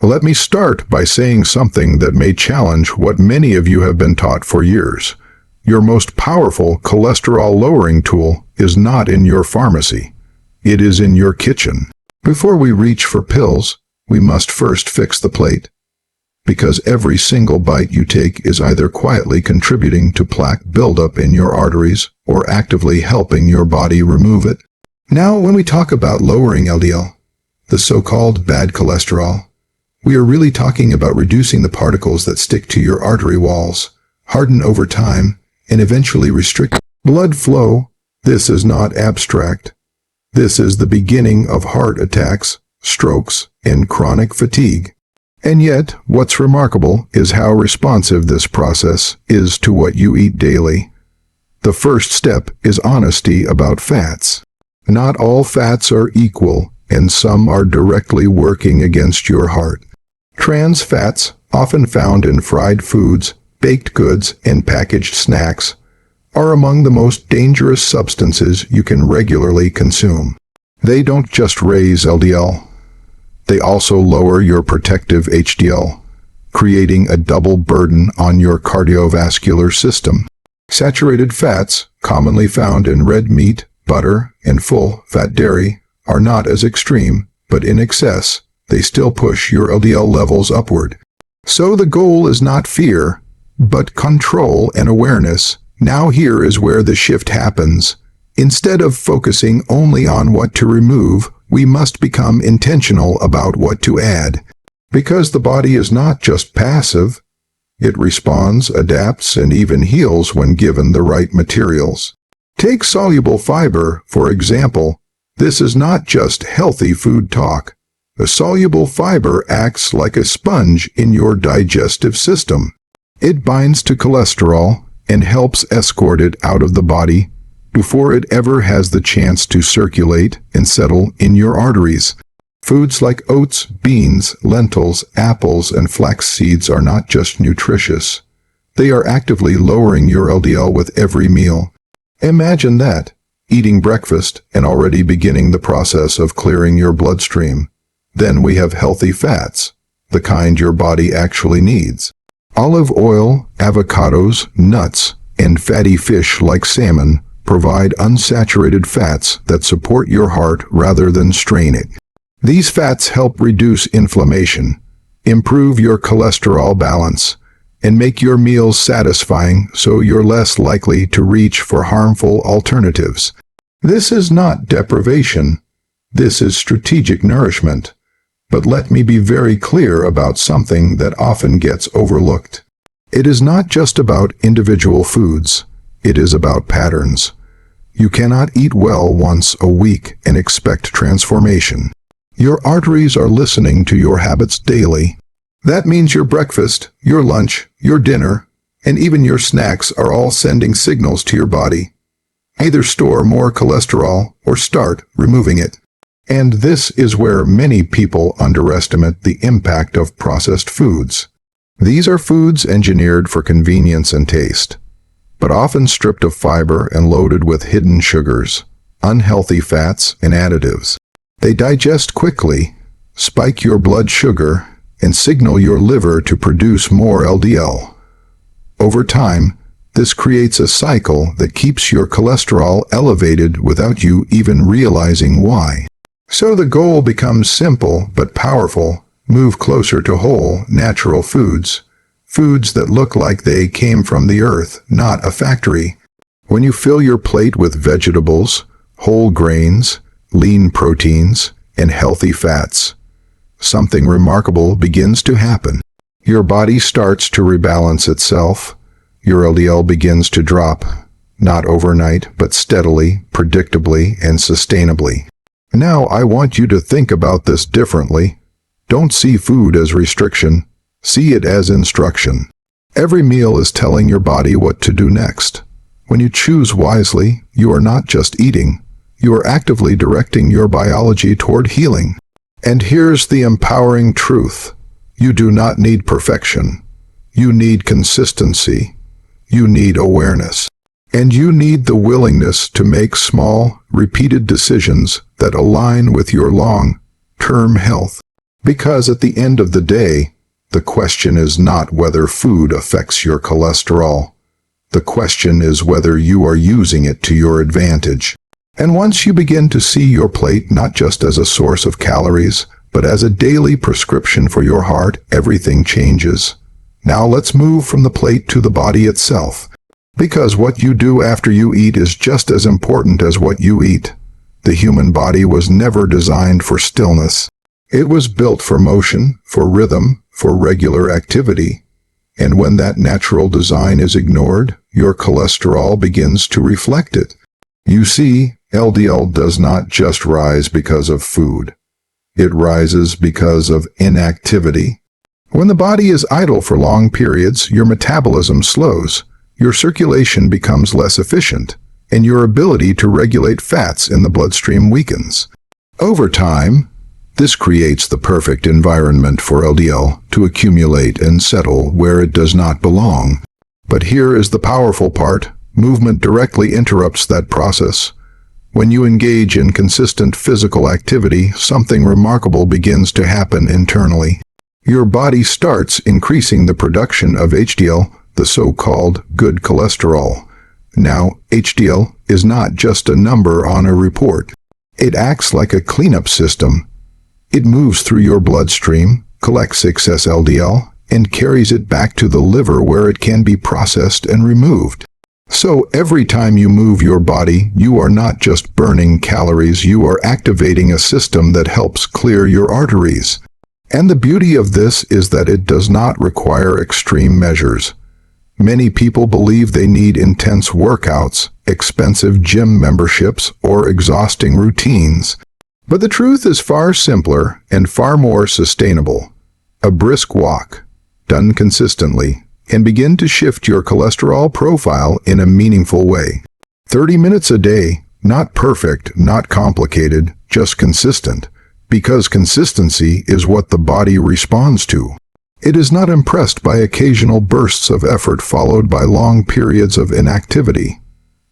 Let me start by saying something that may challenge what many of you have been taught for years. Your most powerful cholesterol-lowering tool is not in your pharmacy. It is in your kitchen. Before we reach for pills, we must first fix the plate. Because every single bite you take is either quietly contributing to plaque buildup in your arteries or actively helping your body remove it. Now, when we talk about lowering LDL, the so-called bad cholesterol, we are really talking about reducing the particles that stick to your artery walls, harden over time, and eventually restrict blood flow. This is not abstract. This is the beginning of heart attacks, strokes, and chronic fatigue. And yet, what's remarkable is how responsive this process is to what you eat daily. The first step is honesty about fats. Not all fats are equal, and some are directly working against your heart. Trans fats, often found in fried foods, baked goods, and packaged snacks, are among the most dangerous substances you can regularly consume. They don't just raise LDL. They also lower your protective HDL, creating a double burden on your cardiovascular system. Saturated fats, commonly found in red meat, butter, and full-fat dairy, are not as extreme, but in excess, they still push your LDL levels upward. So the goal is not fear, but control and awareness. Now here is where the shift happens. Instead of focusing only on what to remove, we must become intentional about what to add. Because the body is not just passive, it responds, adapts, and even heals when given the right materials. Take soluble fiber, for example. This is not just healthy food talk. The soluble fiber acts like a sponge in your digestive system. It binds to cholesterol and helps escort it out of the body before it ever has the chance to circulate and settle in your arteries. Foods like oats, beans, lentils, apples, and flax seeds are not just nutritious. They are actively lowering your LDL with every meal. Imagine that, eating breakfast and already beginning the process of clearing your bloodstream. Then we have healthy fats, the kind your body actually needs. Olive oil, avocados, nuts, and fatty fish like salmon provide unsaturated fats that support your heart rather than strain it. These fats help reduce inflammation, improve your cholesterol balance, and make your meals satisfying so you're less likely to reach for harmful alternatives. This is not deprivation. This is strategic nourishment. But let me be very clear about something that often gets overlooked. It is not just about individual foods. It is about patterns. You cannot eat well once a week and expect transformation. Your arteries are listening to your habits daily. That means your breakfast, your lunch, your dinner, and even your snacks are all sending signals to your body. Either store more cholesterol or start removing it. And this is where many people underestimate the impact of processed foods. These are foods engineered for convenience and taste, but often stripped of fiber and loaded with hidden sugars, unhealthy fats, and additives. They digest quickly, spike your blood sugar, and signal your liver to produce more LDL. Over time, this creates a cycle that keeps your cholesterol elevated without you even realizing why. So the goal becomes simple but powerful. Move closer to whole, natural foods. Foods that look like they came from the earth, not a factory. When you fill your plate with vegetables, whole grains, lean proteins, and healthy fats, something remarkable begins to happen. Your body starts to rebalance itself. Your LDL begins to drop, not overnight, but steadily, predictably, and sustainably. Now I want you to think about this differently. Don't see food as restriction. See it as instruction. Every meal is telling your body what to do next. When you choose wisely, you are not just eating. You are actively directing your biology toward healing. And here's the empowering truth. You do not need perfection. You need consistency. You need awareness. And you need the willingness to make small, repeated decisions that align with your long-term health. Because at the end of the day, the question is not whether food affects your cholesterol. The question is whether you are using it to your advantage. And once you begin to see your plate not just as a source of calories, but as a daily prescription for your heart, everything changes. Now let's move from the plate to the body itself. Because what you do after you eat is just as important as what you eat. The human body was never designed for stillness. It was built for motion, for rhythm, for regular activity. And when that natural design is ignored, your cholesterol begins to reflect it. You see, LDL does not just rise because of food. It rises because of inactivity. When the body is idle for long periods, your metabolism slows, your circulation becomes less efficient, and your ability to regulate fats in the bloodstream weakens. Over time, this creates the perfect environment for LDL to accumulate and settle where it does not belong. But here is the powerful part. Movement directly interrupts that process. When you engage in consistent physical activity, something remarkable begins to happen internally. Your body starts increasing the production of HDL, the so-called good cholesterol. Now, HDL is not just a number on a report. It acts like a cleanup system. It moves through your bloodstream, collects excess LDL, and carries it back to the liver where it can be processed and removed. So every time you move your body, you are not just burning calories, you are activating a system that helps clear your arteries. And the beauty of this is that it does not require extreme measures. Many people believe they need intense workouts, expensive gym memberships, or exhausting routines. But the truth is far simpler and far more sustainable. A brisk walk, done consistently, can begin to shift your cholesterol profile in a meaningful way. 30 minutes a day, not perfect, not complicated, just consistent. Because consistency is what the body responds to. It is not impressed by occasional bursts of effort followed by long periods of inactivity.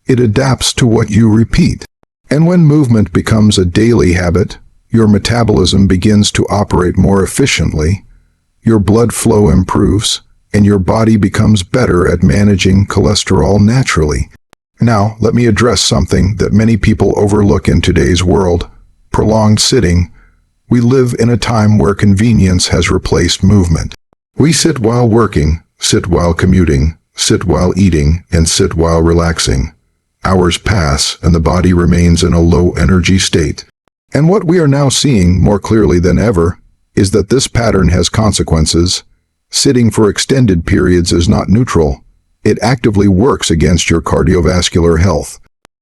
It adapts to what you repeat. And when movement becomes a daily habit, your metabolism begins to operate more efficiently, your blood flow improves, and your body becomes better at managing cholesterol naturally. Now, let me address something that many people overlook in today's world: prolonged sitting. We live in a time where convenience has replaced movement. We sit while working, sit while commuting, sit while eating, and sit while relaxing. Hours pass, and the body remains in a low-energy state. And what we are now seeing more clearly than ever is that this pattern has consequences. Sitting for extended periods is not neutral. It actively works against your cardiovascular health.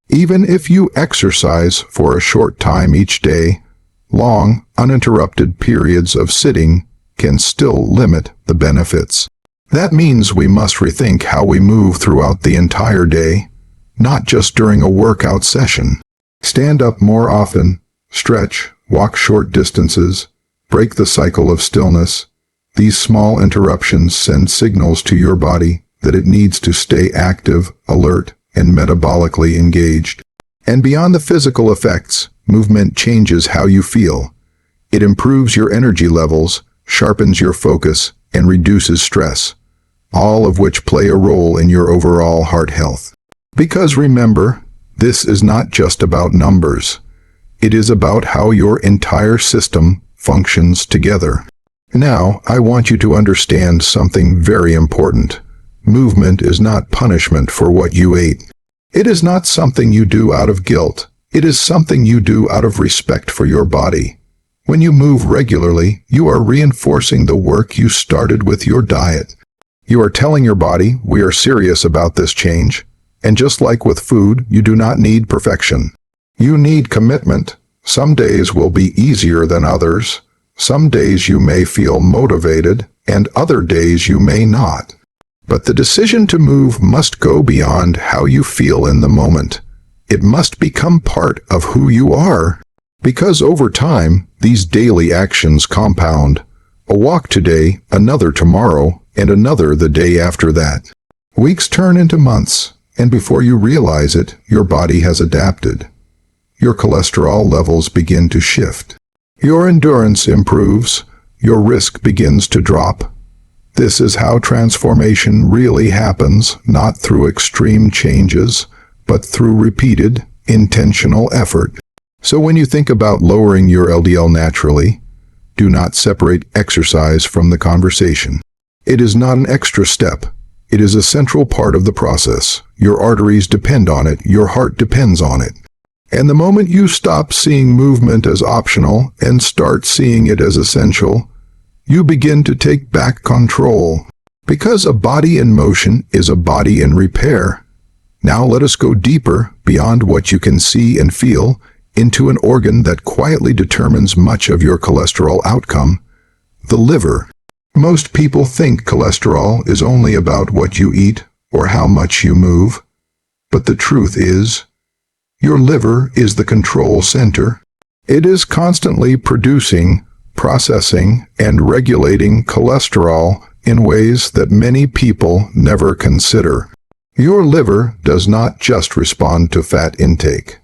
Even if you exercise for a short time each day, long, uninterrupted periods of sitting can still limit the benefits. That means we must rethink how we move throughout the entire day, not just during a workout session. Stand up more often, stretch, walk short distances, break the cycle of stillness. These small interruptions send signals to your body that it needs to stay active, alert, and metabolically engaged. And beyond the physical effects, movement changes how you feel. It improves your energy levels, sharpens your focus, and reduces stress, all of which play a role in your overall heart health. Because remember, this is not just about numbers. It is about how your entire system functions together. Now, I want you to understand something very important. Movement is not punishment for what you ate. It is not something you do out of guilt. It is something you do out of respect for your body. When you move regularly, you are reinforcing the work you started with your diet. You are telling your body, we are serious about this change. And just like with food, you do not need perfection. You need commitment. Some days will be easier than others. Some days you may feel motivated, and other days you may not. But the decision to move must go beyond how you feel in the moment. It must become part of who you are. Because over time, these daily actions compound. A walk today, another tomorrow, and another the day after that. Weeks turn into months, and before you realize it, your body has adapted. Your cholesterol levels begin to shift. Your endurance improves, your risk begins to drop. This is how transformation really happens, not through extreme changes, but through repeated, intentional effort. So when you think about lowering your LDL naturally, do not separate exercise from the conversation. It is not an extra step. It is a central part of the process. Your arteries depend on it. Your heart depends on it. And the moment you stop seeing movement as optional and start seeing it as essential, you begin to take back control. Because a body in motion is a body in repair. Now let us go deeper, beyond what you can see and feel, into an organ that quietly determines much of your cholesterol outcome, the liver. Most people think cholesterol is only about what you eat or how much you move. But the truth is, your liver is the control center. It is constantly producing, processing, and regulating cholesterol in ways that many people never consider. Your liver does not just respond to fat intake.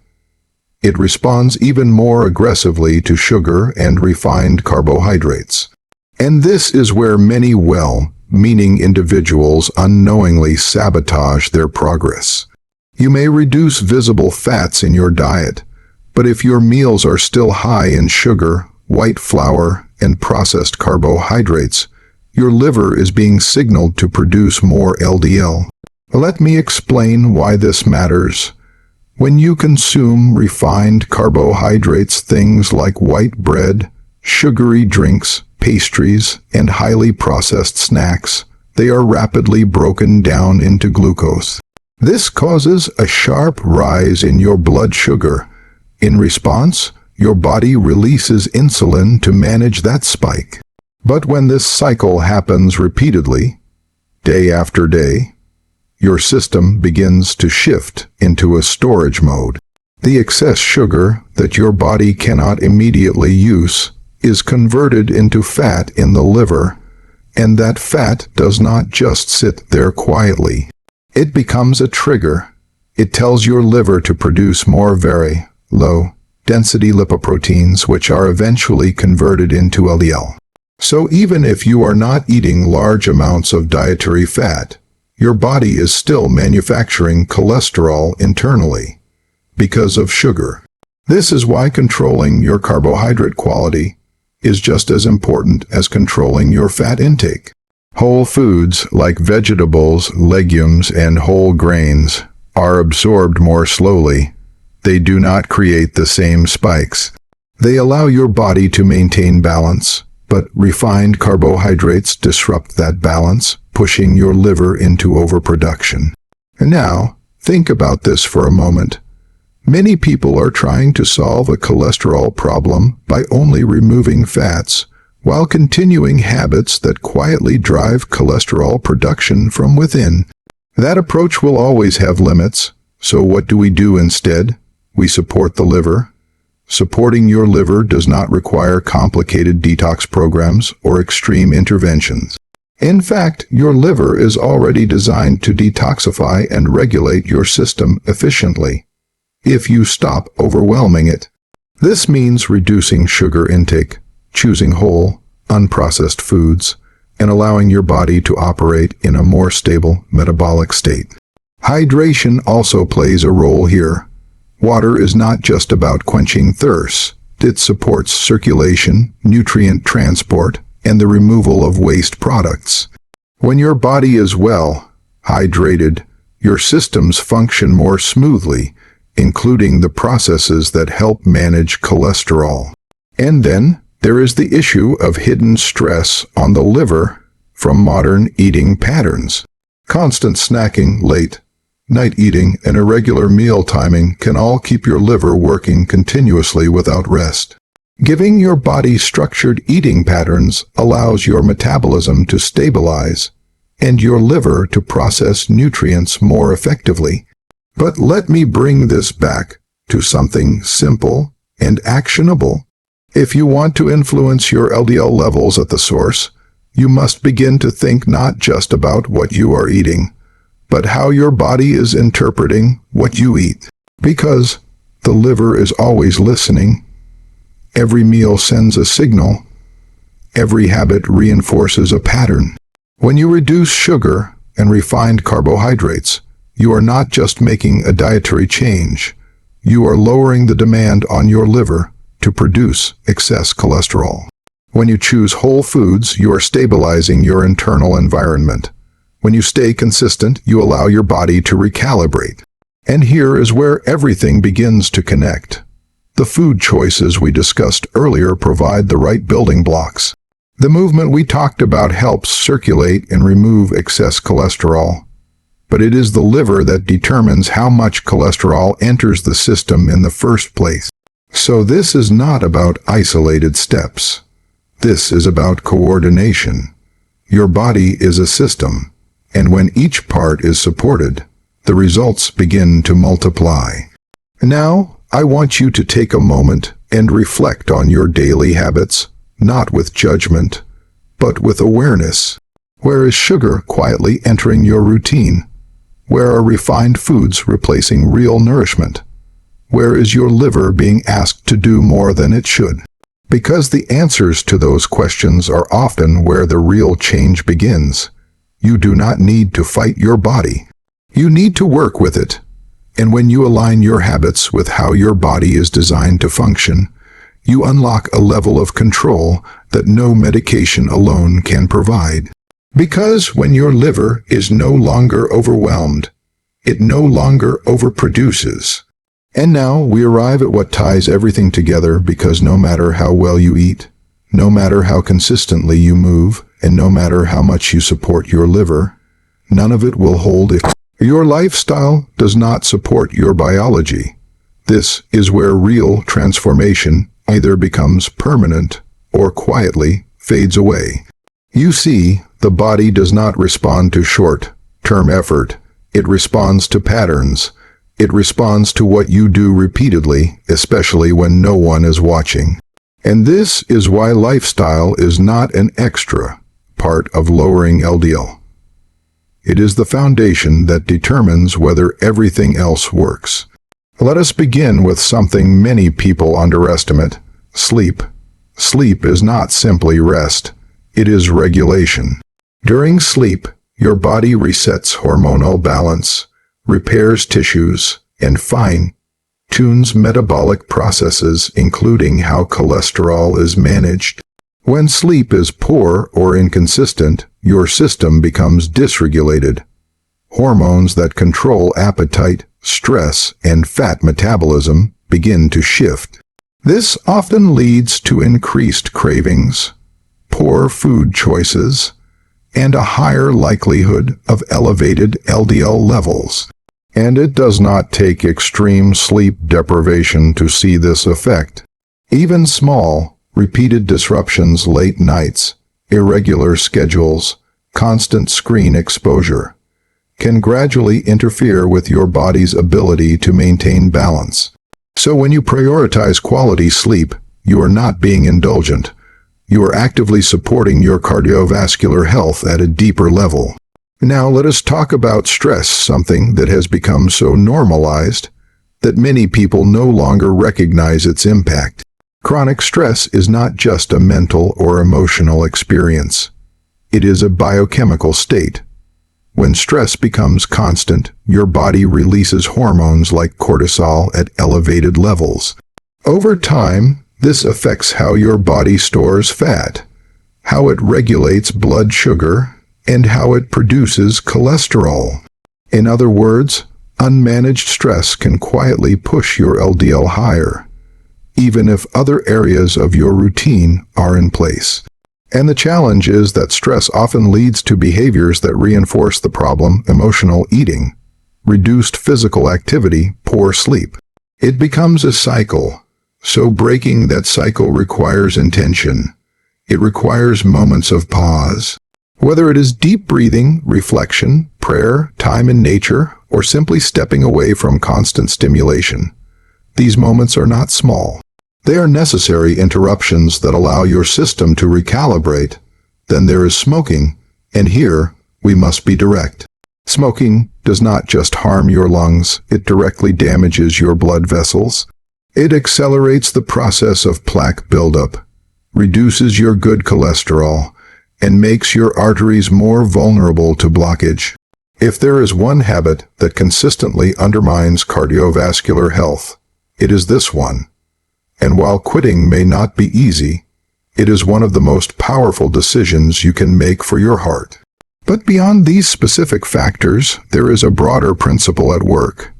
It responds even more aggressively to sugar and refined carbohydrates. And this is where many well-meaning individuals unknowingly sabotage their progress. You may reduce visible fats in your diet, but if your meals are still high in sugar, white flour, and processed carbohydrates, your liver is being signaled to produce more LDL. Let me explain why this matters. When you consume refined carbohydrates, things like white bread, sugary drinks, pastries, and highly processed snacks, they are rapidly broken down into glucose. This causes a sharp rise in your blood sugar. In response, your body releases insulin to manage that spike. But when this cycle happens repeatedly, day after day, your system begins to shift into a storage mode. The excess sugar that your body cannot immediately use is converted into fat in the liver, and that fat does not just sit there quietly. It becomes a trigger. It tells your liver to produce more very low-density lipoproteins, which are eventually converted into LDL. So even if you are not eating large amounts of dietary fat, your body is still manufacturing cholesterol internally because of sugar. This is why controlling your carbohydrate quality is just as important as controlling your fat intake. Whole foods like vegetables, legumes, and whole grains are absorbed more slowly. They do not create the same spikes. They allow your body to maintain balance, but refined carbohydrates disrupt that balance, pushing your liver into overproduction. And now, think about this for a moment. Many people are trying to solve a cholesterol problem by only removing fats, while continuing habits that quietly drive cholesterol production from within. That approach will always have limits, so what do we do instead? We support the liver. Supporting your liver does not require complicated detox programs or extreme interventions. In fact, your liver is already designed to detoxify and regulate your system efficiently, if you stop overwhelming it. This means reducing sugar intake, choosing whole, unprocessed foods, and allowing your body to operate in a more stable metabolic state. Hydration also plays a role here. Water is not just about quenching thirst. It supports circulation, nutrient transport, and the removal of waste products. When your body is well hydrated, your systems function more smoothly, including the processes that help manage cholesterol. And then, there is the issue of hidden stress on the liver from modern eating patterns. Constant snacking, late night eating, and irregular meal timing can all keep your liver working continuously without rest. Giving your body structured eating patterns allows your metabolism to stabilize and your liver to process nutrients more effectively. But let me bring this back to something simple and actionable. If you want to influence your LDL levels at the source, you must begin to think not just about what you are eating, but how your body is interpreting what you eat. Because the liver is always listening. Every meal sends a signal. Every habit reinforces a pattern. When you reduce sugar and refined carbohydrates, you are not just making a dietary change. You are lowering the demand on your liver to produce excess cholesterol. When you choose whole foods, you are stabilizing your internal environment. When you stay consistent, you allow your body to recalibrate. And here is where everything begins to connect. The food choices we discussed earlier provide the right building blocks. The movement we talked about helps circulate and remove excess cholesterol. But it is the liver that determines how much cholesterol enters the system in the first place. So this is not about isolated steps. This is about coordination. Your body is a system, and when each part is supported, the results begin to multiply. Now, I want you to take a moment and reflect on your daily habits, not with judgment, but with awareness. Where is sugar quietly entering your routine? Where are refined foods replacing real nourishment? Where is your liver being asked to do more than it should? Because the answers to those questions are often where the real change begins. You do not need to fight your body. You need to work with it. And when you align your habits with how your body is designed to function, you unlock a level of control that no medication alone can provide. Because when your liver is no longer overwhelmed, it no longer overproduces. And now we arrive at what ties everything together, because no matter how well you eat, no matter how consistently you move, and no matter how much you support your liver, none of it will hold if your lifestyle does not support your biology. This is where real transformation either becomes permanent or quietly fades away. You see, the body does not respond to short-term effort. It responds to patterns. It responds to what you do repeatedly, especially when no one is watching. And this is why lifestyle is not an extra part of lowering LDL. It is the foundation that determines whether everything else works. Let us begin with something many people underestimate: sleep. Sleep is not simply rest. It is regulation. During sleep, your body resets hormonal balance, repairs tissues, and fine-tunes metabolic processes, including how cholesterol is managed. When sleep is poor or inconsistent, your system becomes dysregulated. Hormones that control appetite, stress, and fat metabolism begin to shift. This often leads to increased cravings, poor food choices, and a higher likelihood of elevated LDL levels. And it does not take extreme sleep deprivation to see this effect. Even small, repeated disruptions, late nights, irregular schedules, constant screen exposure, can gradually interfere with your body's ability to maintain balance. So when you prioritize quality sleep, you are not being indulgent. You are actively supporting your cardiovascular health at a deeper level. Now let us talk about stress, something that has become so normalized that many people no longer recognize its impact. Chronic stress is not just a mental or emotional experience. It is a biochemical state. When stress becomes constant, your body releases hormones like cortisol at elevated levels. Over time, this affects how your body stores fat, how it regulates blood sugar, and how it produces cholesterol. In other words, unmanaged stress can quietly push your LDL higher, even if other areas of your routine are in place. And the challenge is that stress often leads to behaviors that reinforce the problem: emotional eating, reduced physical activity, poor sleep. It becomes a cycle. So breaking that cycle requires intention. It requires moments of pause. Whether it is deep breathing, reflection, prayer, time in nature, or simply stepping away from constant stimulation, these moments are not small. They are necessary interruptions that allow your system to recalibrate. Then there is smoking, and here we must be direct. Smoking does not just harm your lungs, it directly damages your blood vessels. It accelerates the process of plaque buildup, reduces your good cholesterol, and makes your arteries more vulnerable to blockage. If there is one habit that consistently undermines cardiovascular health, it is this one. And while quitting may not be easy, it is one of the most powerful decisions you can make for your heart. But beyond these specific factors, there is a broader principle at work: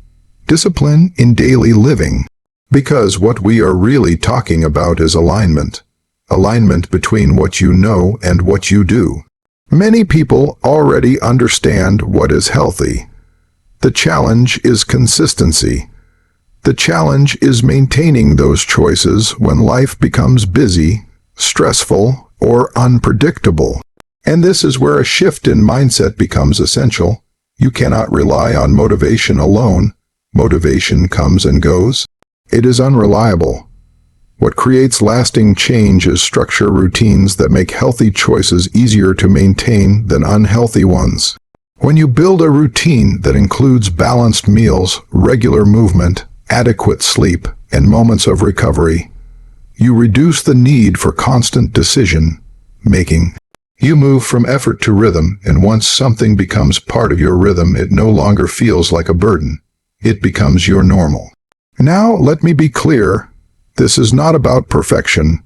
discipline in daily living. Because what we are really talking about is alignment. Alignment between what you know and what you do. Many people already understand what is healthy. The challenge is consistency. The challenge is maintaining those choices when life becomes busy, stressful, or unpredictable. And this is where a shift in mindset becomes essential. You cannot rely on motivation alone. Motivation comes and goes. It is unreliable. What creates lasting change is structure routines that make healthy choices easier to maintain than unhealthy ones. When you build a routine that includes balanced meals, regular movement, adequate sleep, and moments of recovery, you reduce the need for constant decision-making. You move from effort to rhythm, and once something becomes part of your rhythm, it no longer feels like a burden. It becomes your normal. Now, let me be clear. This is not about perfection.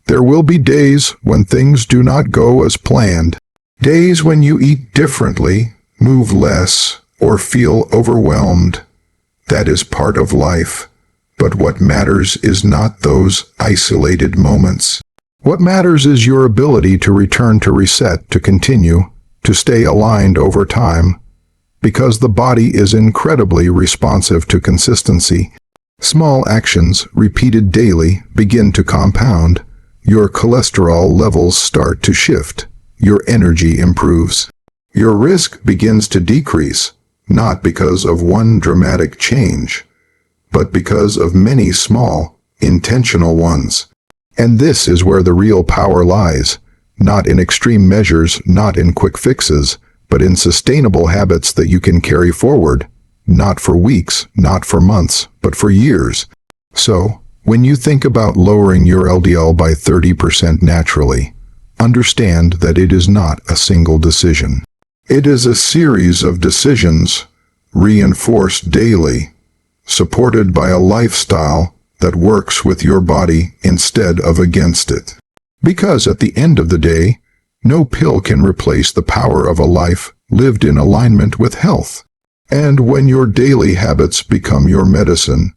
There will be days when things do not go as planned. Days when you eat differently, move less, or feel overwhelmed. That is part of life. But what matters is not those isolated moments. What matters is your ability to return, to reset, to continue, to stay aligned over time. Because the body is incredibly responsive to consistency. Small actions, repeated daily, begin to compound. Your cholesterol levels start to shift. Your energy improves. Your risk begins to decrease, not because of one dramatic change, but because of many small, intentional ones. And this is where the real power lies, not in extreme measures, not in quick fixes, but in sustainable habits that you can carry forward. Not for weeks, not for months, but for years. So, when you think about lowering your LDL by 30% naturally, understand that it is not a single decision. It is a series of decisions, reinforced daily, supported by a lifestyle that works with your body instead of against it. Because at the end of the day, no pill can replace the power of a life lived in alignment with health. And when your daily habits become your medicine,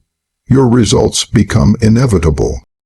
your results become inevitable.